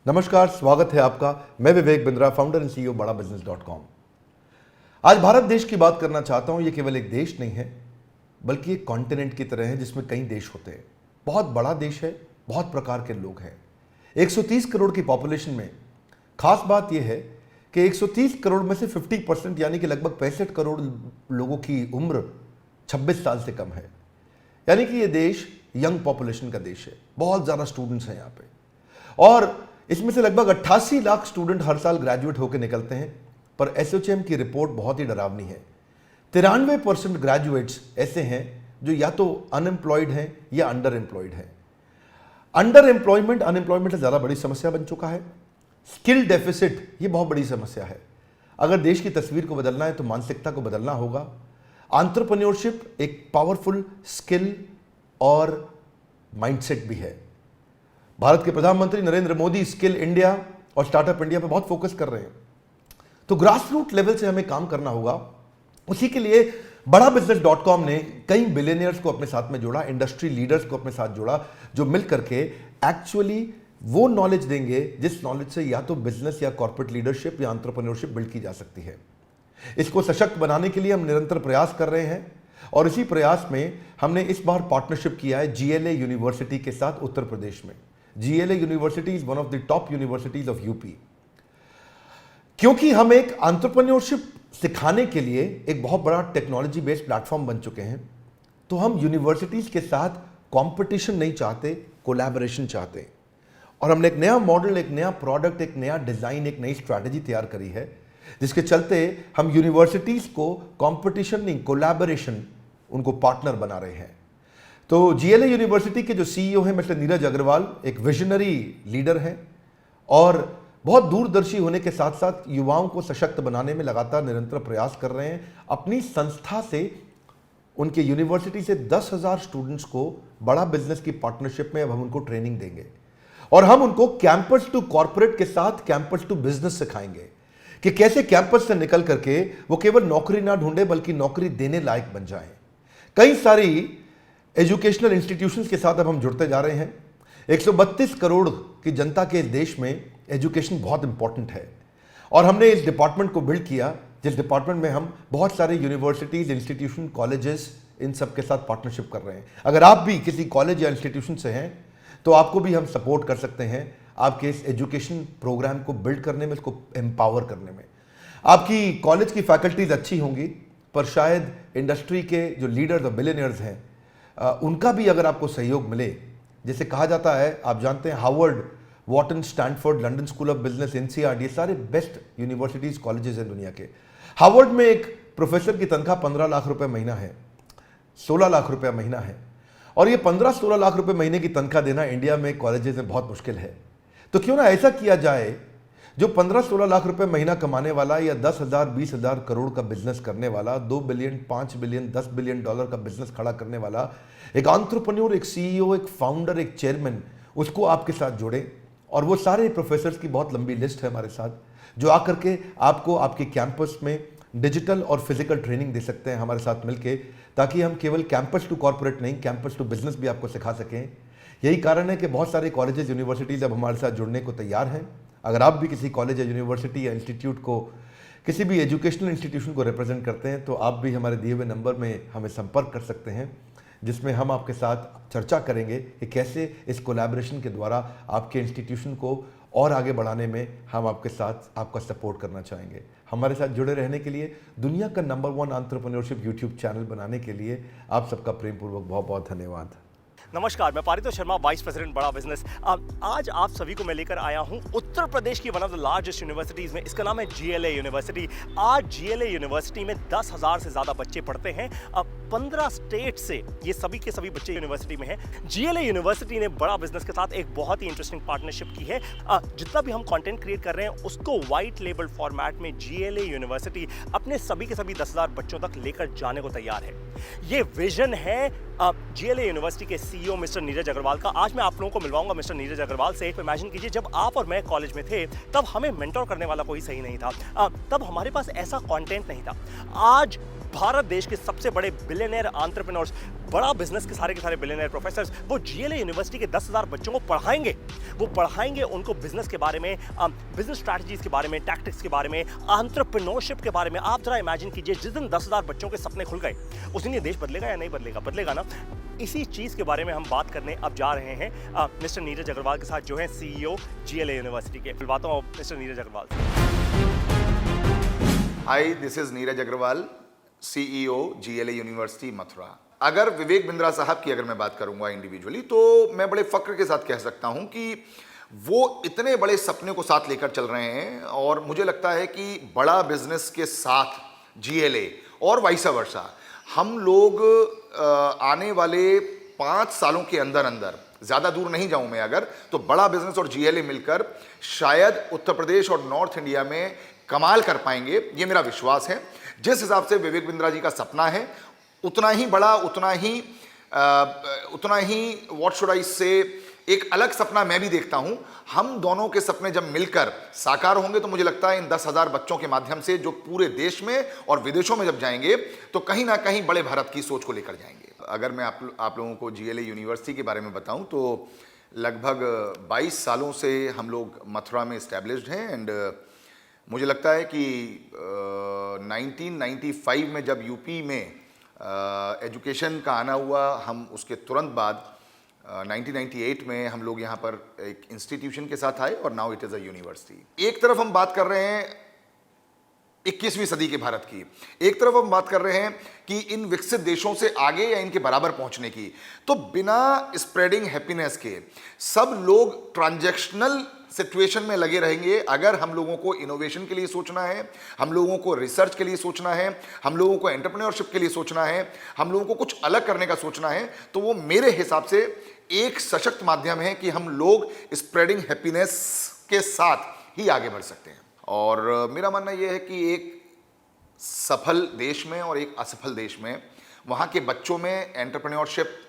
नमस्कार, स्वागत है आपका। मैं Vivek Bindra, founder and CEO बड़ाबिजनेस.com। आज भारत देश की बात करना चाहता हूं। ये केवल एक देश नहीं है, बल्कि एक कॉन्टिनेंट की तरह है जिसमें कई देश होते हैं। बहुत बड़ा देश है, बहुत प्रकार के लोग हैं। 130 करोड़ की पॉपुलेशन में खास बात यह है कि 130 करोड़ में से 50% यानी कि लगभग 65 करोड़ लोगों की उम्र 26 साल से कम है। यानी कि ये देश यंग पॉपुलेशन का देश है। बहुत ज़्यादा स्टूडेंट्स हैं यहाँ पे, और इसमें से लगभग 88 लाख स्टूडेंट हर साल ग्रेजुएट होकर निकलते हैं। पर एसोचैम की रिपोर्ट बहुत ही डरावनी है। 93% ग्रेजुएट्स ऐसे हैं जो या तो अनएम्प्लॉयड हैं या अंडर एम्प्लॉयड हैं। अंडर एम्प्लॉयमेंट अनएम्प्लॉयमेंट से ज़्यादा बड़ी समस्या बन चुका है। स्किल डेफिसिट ये बहुत बड़ी समस्या है। अगर देश की तस्वीर को बदलना है तो मानसिकता को बदलना होगा। एंटरप्रेन्योरशिप एक पावरफुल स्किल और माइंडसेट भी है। भारत के प्रधानमंत्री नरेंद्र मोदी स्किल इंडिया और स्टार्टअप इंडिया पर बहुत फोकस कर रहे हैं। तो ग्रास रूट लेवल से हमें काम करना होगा। उसी के लिए बड़ाबिजनेस.com ने कई बिलियनियर्स को अपने साथ में जोड़ा, इंडस्ट्री लीडर्स को अपने साथ जोड़ा, जो मिल करके एक्चुअली वो नॉलेज देंगे जिस नॉलेज से या तो बिजनेस या कॉर्पोरेट लीडरशिप या एंटरप्रेन्योरशिप बिल्ड की जा सकती है। इसको सशक्त बनाने के लिए हम निरंतर प्रयास कर रहे हैं, और इसी प्रयास में हमने इस बार पार्टनरशिप किया है GLA यूनिवर्सिटी के साथ उत्तर प्रदेश में। GLA university is one of the top universities of UP. क्योंकि हम एक एंटरप्रेन्योरशिप सिखाने के लिए एक बहुत बड़ा टेक्नोलॉजी बेस्ड प्लेटफॉर्म बन चुके हैं, तो हम यूनिवर्सिटीज के साथ कंपटीशन नहीं चाहते, कोलैबोरेशन चाहते। और हमने एक नया मॉडल, एक नया प्रोडक्ट, एक नया डिजाइन, एक नई स्ट्रैटेजी तैयार करी है, जिसके चलते हम यूनिवर्सिटीज को कंपटीशन नहीं, कोलैबोरेशन, उनको पार्टनर बना रहे हैं। तो GLA यूनिवर्सिटी के जो CEO हैं मिस्टर नीरज अग्रवाल एक विजनरी लीडर हैं, और बहुत दूरदर्शी होने के साथ साथ युवाओं को सशक्त बनाने में लगातार निरंतर प्रयास कर रहे हैं। अपनी संस्था से, उनके यूनिवर्सिटी से 10,000 स्टूडेंट्स को बड़ा बिजनेस की पार्टनरशिप में अब हम उनको ट्रेनिंग देंगे, और हम उनको कैंपस टू कॉर्पोरेट के साथ कैंपस टू बिजनेस सिखाएंगे कि कैसे कैंपस से निकल करके वो केवल नौकरी ना ढूंढे बल्कि नौकरी देने लायक बन जाएं। कई सारी एजुकेशनल इंस्टीट्यूशंस के साथ अब हम जुड़ते जा रहे हैं। 132 करोड़ की जनता के इस देश में एजुकेशन बहुत इंपॉर्टेंट है, और हमने इस डिपार्टमेंट को बिल्ड किया, जिस डिपार्टमेंट में हम बहुत सारे यूनिवर्सिटीज, इंस्टीट्यूशन, कॉलेजेस, इन सब के साथ पार्टनरशिप कर रहे हैं। अगर आप भी किसी कॉलेज या इंस्टीट्यूशन से हैं तो आपको भी हम सपोर्ट कर सकते हैं आपके इस एजुकेशन प्रोग्राम को बिल्ड करने में, इसको एम्पावर करने में। आपकी कॉलेज की फैकल्टीज अच्छी होंगी, पर शायद इंडस्ट्री के जो लीडर्स और बिलियनियर्स हैं उनका भी अगर आपको सहयोग मिले, जैसे कहा जाता है, आप जानते हैं Harvard, Wharton, Stanford, London school of business, NCERT, ये सारे बेस्ट यूनिवर्सिटीज, कॉलेजेस हैं दुनिया के। हार्वर्ड में एक प्रोफेसर की तनख्वाह 15 लाख रुपए महीना है, 16 लाख रुपए महीना है, और ये 15-16 लाख रुपए महीने की तनख्वाह देना इंडिया में कॉलेजेस में बहुत मुश्किल है। तो क्यों ना ऐसा किया जाए, जो 15-16 लाख रुपए महीना कमाने वाला या 10,000, 20,000 करोड़ का बिजनेस करने वाला, 2 बिलियन, 5 बिलियन, 10 बिलियन डॉलर का बिजनेस खड़ा करने वाला एक एंटरप्रेन्योर, एक CEO, एक फाउंडर, एक चेयरमैन, उसको आपके साथ जोड़े। और वो सारे प्रोफेसर्स की बहुत लंबी लिस्ट है हमारे साथ, जो आकर के आपको आपके कैंपस में डिजिटल और फिजिकल ट्रेनिंग दे सकते हैं हमारे साथ मिलके, ताकि हम केवल कैंपस टू कॉर्पोरेट नहीं, कैंपस टू बिजनेस भी आपको सिखा सकें। यही कारण है कि बहुत सारे कॉलेजेस, यूनिवर्सिटीज अब हमारे साथ जुड़ने को तैयार हैं। अगर आप भी किसी कॉलेज या यूनिवर्सिटी या इंस्टीट्यूट को, किसी भी एजुकेशनल इंस्टीट्यूशन को रिप्रेजेंट करते हैं, तो आप भी हमारे दिए हुए नंबर में हमें संपर्क कर सकते हैं, जिसमें हम आपके साथ चर्चा करेंगे कि कैसे इस कोलैबोरेशन के द्वारा आपके इंस्टीट्यूशन को और आगे बढ़ाने में हम आपके साथ आपका सपोर्ट करना चाहेंगे। हमारे साथ जुड़े रहने के लिए, दुनिया का नंबर 1 एंटरप्रेन्योरशिप यूट्यूब चैनल बनाने के लिए आप सबका प्रेमपूर्वक बहुत बहुत धन्यवाद। नमस्कार, मैं पारितोष शर्मा, वाइस प्रेसिडेंट बड़ा बिजनेस। आज आप सभी को मैं लेकर आया हूं उत्तर प्रदेश की one of the largest universities में। इसका नाम है GLA यूनिवर्सिटी। आज GLA यूनिवर्सिटी में 10,000 से ज़्यादा बच्चे पढ़ते हैं। 15 स्टेट से ये सभी के सभी बच्चे यूनिवर्सिटी में हैं। GLA यूनिवर्सिटी ने बड़ा बिजनेस के साथ एक बहुत ही इंटरेस्टिंग पार्टनरशिप की है। जितना भी हम कंटेंट क्रिएट कर रहे हैं उसको वाइट लेबल फॉर्मेट में GLA यूनिवर्सिटी अपने सभी के सभी 10,000 बच्चों तक लेकर जाने को तैयार है। ये विजन है GLA यूनिवर्सिटी के CEO मिस्टर नीरज अग्रवाल का। आज मैं आप लोगों को मिलवाऊंगा मिस्टर नीरज अग्रवाल से। इमेजिन कीजिए, जब आप और मैं कॉलेज में थे तब हमें मेंटोर करने वाला कोई सही नहीं था, तब हमारे पास ऐसा कंटेंट नहीं था। आज भारत देश के सबसे बड़े बिलियनियर एंटरप्रेन्योर्स, बड़ा बिजनेस के सारे बिलियनियर प्रोफेसर्स वो जीएलए यूनिवर्सिटी के 10,000 बच्चों को पढ़ाएंगे। वो पढ़ाएंगे उनको बिजनेस के बारे में, बिजनेस स्ट्रैटेजीज के बारे में, टैक्टिक्स के बारे में, एंटरप्रेन्योरशिप के बारे में। आप जरा इमेजिन कीजिए, जिस दिन 10,000 बच्चों के सपने खुल गए उस दिन ये देश बदलेगा या नहीं बदलेगा? बदलेगा ना। इसी चीज के बारे में हम बात करने अब जा रहे हैं मिस्टर नीरज अग्रवाल के साथ, जो है सीईओ जीएलए यूनिवर्सिटी के। मिलवाता हूं मिस्टर नीरज अग्रवाल से। Hi, this is Neeraj Agarwal, CEO GLA university Mathura. अगर विवेक बिंद्रा साहब की अगर मैं बात करूंगा इंडिविजुअली, तो मैं बड़े फक्र के साथ कह सकता हूं कि वो इतने बड़े सपने को साथ लेकर चल रहे हैं और मुझे लगता है कि बड़ा बिजनेस के साथ जीएलए और वाइस वर्सा हम लोग आने वाले 5 सालों के अंदर अंदर, ज़्यादा दूर नहीं जाऊं मैं अगर, तो बड़ा बिजनेस और जीएलए मिलकर शायद उत्तर प्रदेश और नॉर्थ इंडिया में कमाल कर पाएंगे, ये मेरा विश्वास है। जिस हिसाब से विवेक बिंद्रा जी का सपना है, उतना ही बड़ा, उतना ही व्हाट शुड आई से, एक अलग सपना मैं भी देखता हूं। हम दोनों के सपने जब मिलकर साकार होंगे तो मुझे लगता है इन 10,000 बच्चों के माध्यम से जो पूरे देश में और विदेशों में जब जाएंगे तो कहीं ना कहीं बड़े भारत की सोच को लेकर जाएंगे। अगर मैं आप लोगों को जीएलए यूनिवर्सिटी के बारे में बताऊं तो लगभग 22 सालों से हम लोग मथुरा में इस्टेब्लिश्ड हैं एंड मुझे लगता है कि 1995 में जब यूपी में एजुकेशन का आना हुआ, हम उसके तुरंत बाद 1998 में हम लोग यहाँ पर एक इंस्टीट्यूशन के साथ आए और now it is a university. एक तरफ हम बात कर रहे हैं 21वीं सदी के भारत की, एक तरफ हम बात कर रहे हैं कि इन विकसित देशों से आगे या इनके बराबर पहुंचने की, तो बिना स्प्रेडिंग हैप्पीनेस के सब लोग ट्रांजैक्शनल सिचुएशन में लगे रहेंगे। अगर हम लोगों को इनोवेशन के लिए सोचना है, हम लोगों को रिसर्च के लिए सोचना है, हम लोगों को एंटरप्रेन्योरशिप के लिए सोचना है, हम लोगों को कुछ अलग करने का सोचना है, तो वो मेरे हिसाब से एक सशक्त माध्यम है कि हम लोग स्प्रेडिंग हैप्पीनेस के साथ ही आगे बढ़ सकते हैं। और मेरा मानना यह है कि एक सफल देश में और एक असफल देश में वहाँ के बच्चों में एंटरप्रेन्योरशिप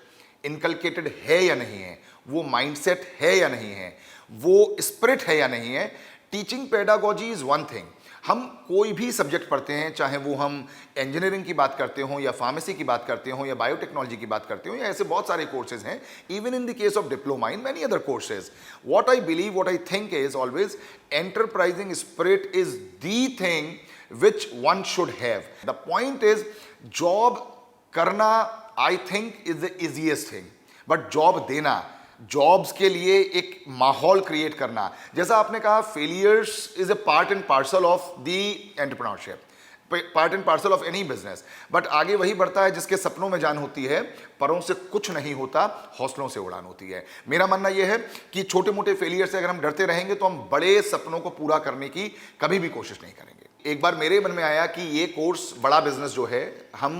इनकलकेटेड है या नहीं है, वो माइंडसेट है या नहीं है, वो स्पिरिट है या नहीं है। Teaching pedagogy is one thing. हम कोई भी सब्जेक्ट पढ़ते हैं, चाहे वो हम इंजीनियरिंग की बात करते हों या फार्मेसी की बात करते हों या बायोटेक्नोलॉजी की बात करते हों या ऐसे बहुत सारे कोर्सेज हैं, even in the case of diploma in many other courses. What I believe, what I think is always enterprising spirit is the thing which one should have. The point is, job करना I think is the easiest thing, but job देना, jobs के लिए एक माहौल create करना, जैसा आपने कहा, failures is a part and parcel of the entrepreneurship, part and parcel of any business. But आगे वही बढ़ता है जिसके सपनों में जान होती है, परों से कुछ नहीं होता, हौसलों से उड़ान होती है। मेरा मानना यह है कि छोटे मोटे फेलियर से अगर हम डरते रहेंगे तो हम बड़े सपनों को पूरा करने की कभी भी कोशिश नहीं करेंगे। एक बार मेरे मन में आया कि ये कोर्स बड़ा बिजनेस जो है हम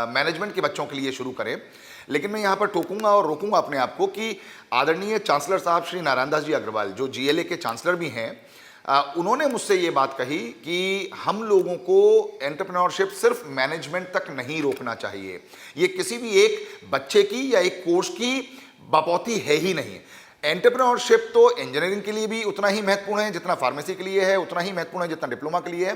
मैनेजमेंट के बच्चों के लिए शुरू करें, लेकिन मैं यहाँ पर टोकूंगा और रोकूंगा अपने आप को कि आदरणीय चांसलर साहब श्री नारायण दास जी अग्रवाल, जो जीएलए के चांसलर भी हैं, उन्होंने मुझसे ये बात कही कि हम लोगों को एंटरप्रेन्योरशिप सिर्फ मैनेजमेंट तक नहीं रोकना चाहिए। ये किसी भी एक बच्चे की या एक कोर्स की बपौती है ही नहीं। एंटरप्रेन्योरशिप तो इंजीनियरिंग के लिए भी उतना ही महत्वपूर्ण है जितना फार्मेसी के लिए है, उतना ही महत्वपूर्ण है जितना डिप्लोमा के लिए है।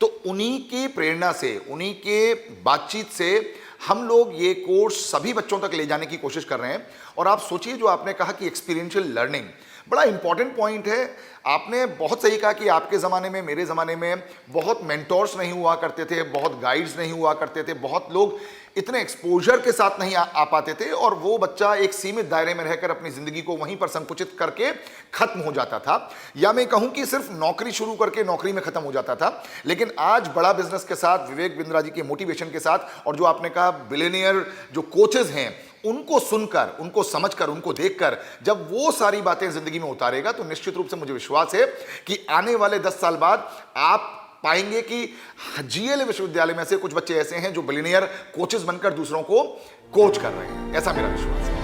तो उन्हीं की प्रेरणा से, उन्हीं के बातचीत से हम लोग ये कोर्स सभी बच्चों तक ले जाने की कोशिश कर रहे हैं। और आप सोचिए, जो आपने कहा कि एक्सपीरियंशियल लर्निंग बड़ा इंपॉर्टेंट पॉइंट है। आपने बहुत सही कहा कि आपके ज़माने में, मेरे ज़माने में बहुत मेंटोर्स नहीं हुआ करते थे, बहुत गाइड्स नहीं हुआ करते थे, बहुत लोग इतने एक्सपोजर के साथ नहीं आ पाते थे, और वो बच्चा एक सीमित दायरे में रहकर अपनी ज़िंदगी को वहीं पर संकुचित करके ख़त्म हो जाता था, या मैं कहूँ कि सिर्फ नौकरी शुरू करके नौकरी में ख़त्म हो जाता था। लेकिन आज बड़ा बिजनेस के साथ, विवेक बिंद्रा जी के मोटिवेशन के साथ, और जो आपने कहा बिलियनियर जो कोचेज़ हैं, उनको सुनकर, उनको समझकर, उनको देखकर जब वो सारी बातें जिंदगी में उतारेगा तो निश्चित रूप से मुझे विश्वास है कि आने वाले 10 साल बाद आप पाएंगे कि जीएलए विश्वविद्यालय में से कुछ बच्चे ऐसे हैं जो बिलियनियर कोचेस बनकर दूसरों को कोच कर रहे हैं। ऐसा मेरा विश्वास है।